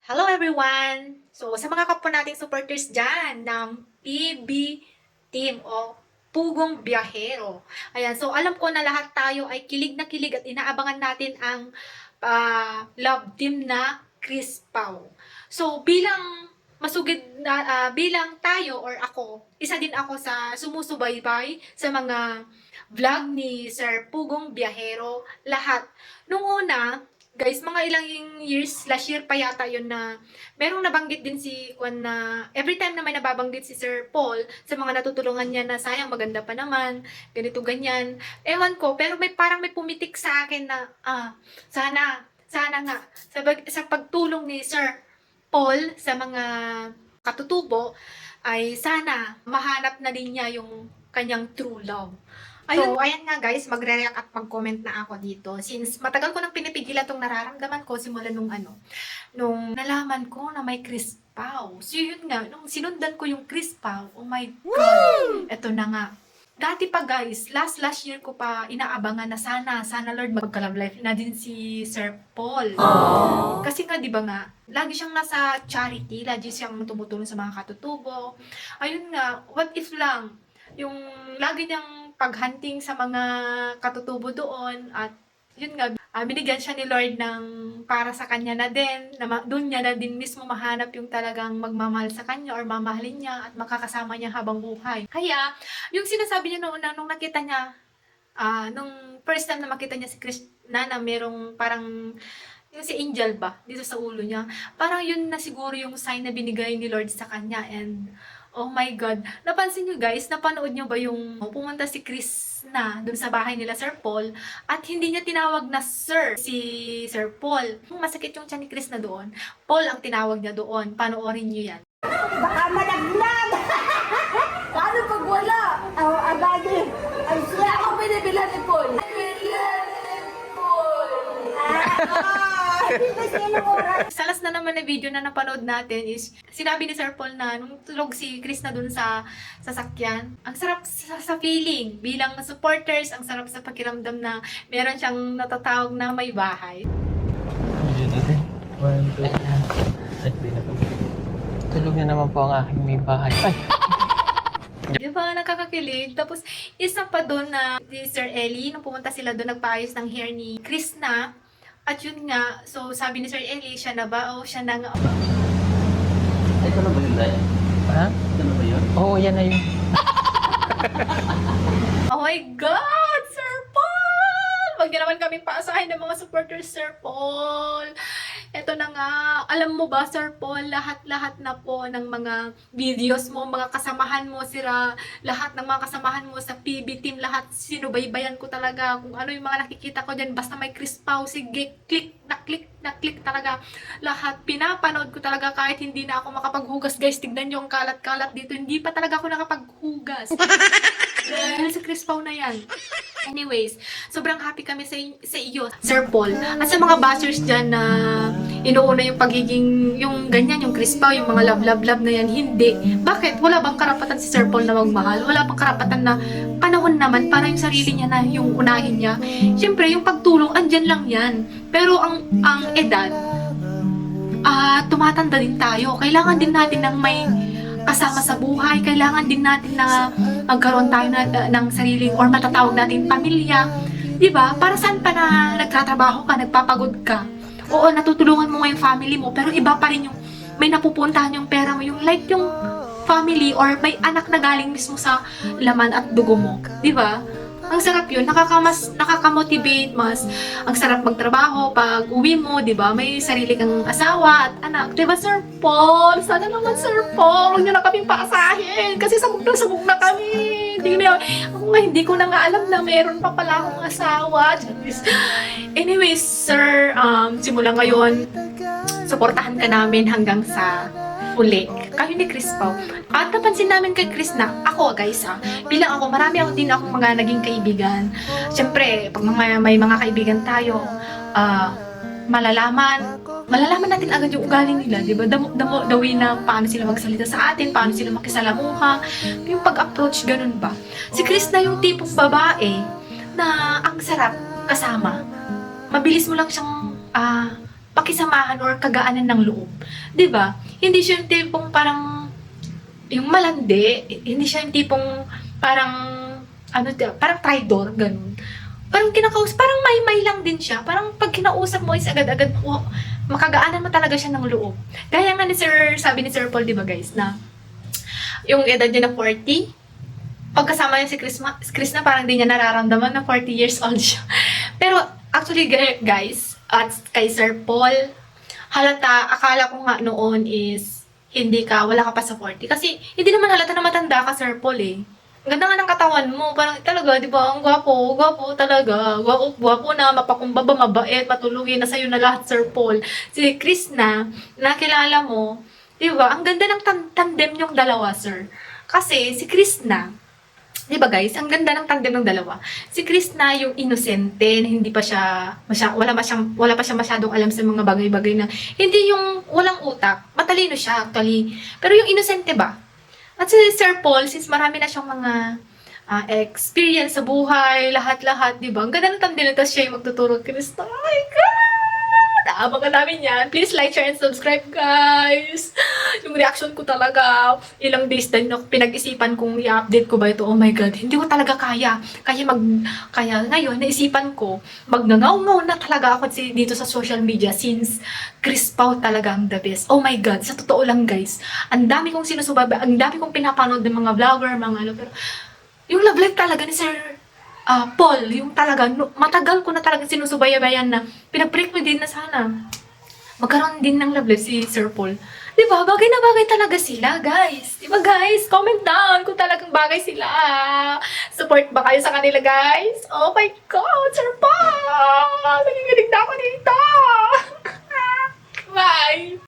Hello everyone! So, sa mga kapwa nating supporters dyan ng PB Team o Pugong Biyahero. Ayan, so alam ko na lahat tayo ay kilig na kilig at inaabangan natin ang love team na Chris Pao. So, bilang tayo or ako, isa din ako sa sumusubaybay sa mga vlog ni Sir Pugong Biyahero. Lahat. Nung una, guys, mga ilang years, last year pa yata yun na merong nabanggit din si Kwan na every time na may nababanggit si Sir Paul sa mga natutulungan niya na sayang maganda pa naman, ganito ganyan. Ewan ko, pero parang may pumitik sa akin na sana nga sa pagtulong ni Sir Paul sa mga katutubo ay sana mahanap na din niya yung kanyang true love. Ayun, so, ayan nga guys, magre-react at mag-comment na ako dito. Since matagal ko nang pinipigilan tong nararamdaman ko simula nung nalaman ko na may Chris Pao. So yun nga, nung sinundan ko yung Chris Pao, oh my God, eto na nga. Dati pa guys, last year ko pa inaabangan na sana Lord magka-love life na din si Sir Paul. Kasi nga 'di ba nga, lagi siyang nasa charity, lagi siyang tumutulong sa mga katutubo. Ayun nga, what if lang yung lagi niyang paghunting sa mga katutubo doon at yun nga, binigyan siya ni Lord ng para sa kanya na din, na doon niya na din mismo mahanap yung talagang magmamahal sa kanya or mamahalin niya at makakasama niya habang buhay. Kaya, yung sinasabi niya noon nung nakita niya, nung first time na makita niya si Krishna na merong parang yung si Angel ba, dito sa ulo niya, parang yun na siguro yung sign na binigay ni Lord sa kanya and oh my God. Napansin niyo guys, napanood niyo ba yung pumunta si Chris na dun sa bahay nila Sir Paul at hindi niya tinawag na Sir si Sir Paul. Masakit yung tiyan ni Chris na doon. Paul ang tinawag niya doon. Panoorin niyo yan. Baka malaglag! Paano pag wala? Agadi. Ay, siya ako binibilan ni Paul. Binibilan ni Paul. Salas na naman na video na napanood natin is sinabi ni Sir Paul na nung tulog si Chris na dun sa sasakyan, ang sarap sa feeling bilang supporters, ang sarap sa pakiramdam na meron siyang natatawag na may bahay. Tulog na naman po ang aking may bahay. Ay! Di ba, nakakakilig? Tapos, isa pa doon na si Sir Ellie, nung pumunta sila doon, nagpaayos ng hair ni Chris na. At yun nga, so sabi ni Sir Ellie, siya na ba? O siya na nga. Ito na ba yun, Day? Ha? Ito na ba yun? Oo, yan na yun. Oh my God! Sir Paul! Huwag niyo naman kaming paasahin ng mga supporters, Sir Paul. Ito na nga, alam mo ba, Sir Paul, lahat-lahat na po ng mga videos mo, mga kasamahan mo, lahat ng mga kasamahan mo sa PB team, lahat sinubaybayan ko talaga. Kung ano yung mga nakikita ko dyan, basta may Chris Pao, sige, click talaga. Lahat, pinapanood ko talaga kahit hindi na ako makapaghugas. Guys, tignan nyo ang kalat-kalat dito. Hindi pa talaga ako nakapaghugas. Dahil sa Chris Pao na yan. Anyways, sobrang happy kami sa iyo, Sir Paul. At sa mga bashers dyan na inuuna yung pagiging, yung ganyan, yung Chris Pao, yung mga love na yan, hindi. Bakit? Wala bang karapatan si Sir Paul na magmahal? Wala bang karapatan na panahon naman para yung sarili niya na yung unahin niya? Siyempre, yung pagtulong, andyan lang yan. Pero ang edad, tumatanda din tayo. Kailangan din natin ng may kasama sa buhay. Kailangan din natin na magkaroon tayo ng sariling or matatawag natin pamilya. Diba? Para saan pa na nagtatrabaho ka, nagpapagod ka? Oo, natutulungan mo ngayong family mo, pero iba pa rin yung may napupuntahan yung pera mo, yung like yung family or may anak na galing mismo sa laman at dugo mo. Diba? Ang sarap yun, nakaka-motivate mas. Ang sarap magtrabaho pag uwi mo, di ba? May sarili kang asawa at anak. Di ba, Sir Paul? Sana naman, Sir Paul, huwag niyo na kaming paasahin. Kasi sabog na kami. Hindi ko na nga alam na meron pa pala akong asawa. Anyways, Sir, simula ngayon, suportahan ka namin hanggang sa uli. Kayo ni Chris Pao. At napansin namin kay Chris na, ako guys bilang ako, marami ako din akong mga naging kaibigan. Siyempre, pag may mga kaibigan tayo, malalaman natin agad yung ugali nila, di ba? The way na paano sila magsalita sa atin, paano sila makisalamuha, yung pag-approach, ganun ba? Si Chris na yung tipong babae na ang sarap kasama. Mabilis mo lang siyang pakisamahan or kagaanan ng loob. 'Di ba? Hindi siya yung tipong parang yung malandi, hindi siya yung tipong parang parang traitor, ganun. Parang parang may lang din siya. Parang pag kinausap mo is agad-agad, makagaanan mo talaga siya ng loob. Gaya nga sabi ni Sir Paul, di ba guys, na yung edad niya na 40, pagkasama niya si Chris na parang di niya nararamdaman na 40 years old siya. Pero actually guys, at kay Sir Paul, halata, akala ko nga noon is wala ka pa sa 40. Kasi hindi naman halata na matanda ka, Sir Paul eh. Ang ganda nga ng katawan mo, parang talaga, di ba, ang gwapo talaga, gwapo na, mapakumbaba, mabait, matulungin, na sa'yo na lahat, Sir Paul. Si Chris na, nakilala mo, di ba, ang ganda ng tandem yung dalawa, sir. Kasi, si Chris na, di ba guys, ang ganda ng tandem ng dalawa. Si Chris na yung inosente, na hindi pa siya, wala pa siya masyadong alam sa mga bagay-bagay na, hindi yung walang utak, matalino siya actually, pero yung inosente ba? At si Sir Paul, since marami na siyang mga experience sa buhay, lahat-lahat, di ba? Ang ganda ng tandem, tapos siya yung magtuturo kay Chris. Oh my God! Abangan namin yan. Please like, share, and subscribe, guys. Yung reaction ko talaga, ilang days din pinag-isipan kung i-update ko ba ito. Oh my God, hindi ko talaga kaya. Kaya ngayon, naisipan ko, magnangaw-ngaw na talaga ako dito sa social media since Chris Pao talaga ang the best. Oh my God, sa totoo lang guys, ang dami kong sinusubaybay, ang dami kong pinapanood ng mga vlogger, pero yung love life talaga ni Sir Paul, yung talaga, matagal ko na talaga sinusubaybayan na pinag-break mo din na sana magkaroon din ng love life si Sir Paul. Diba? Bagay na bagay talaga sila, guys. Diba, guys? Comment down kung talagang bagay sila. Support ba kayo sa kanila, guys? Oh my God, Sir Paul! Nagiginig na ako dito! Bye!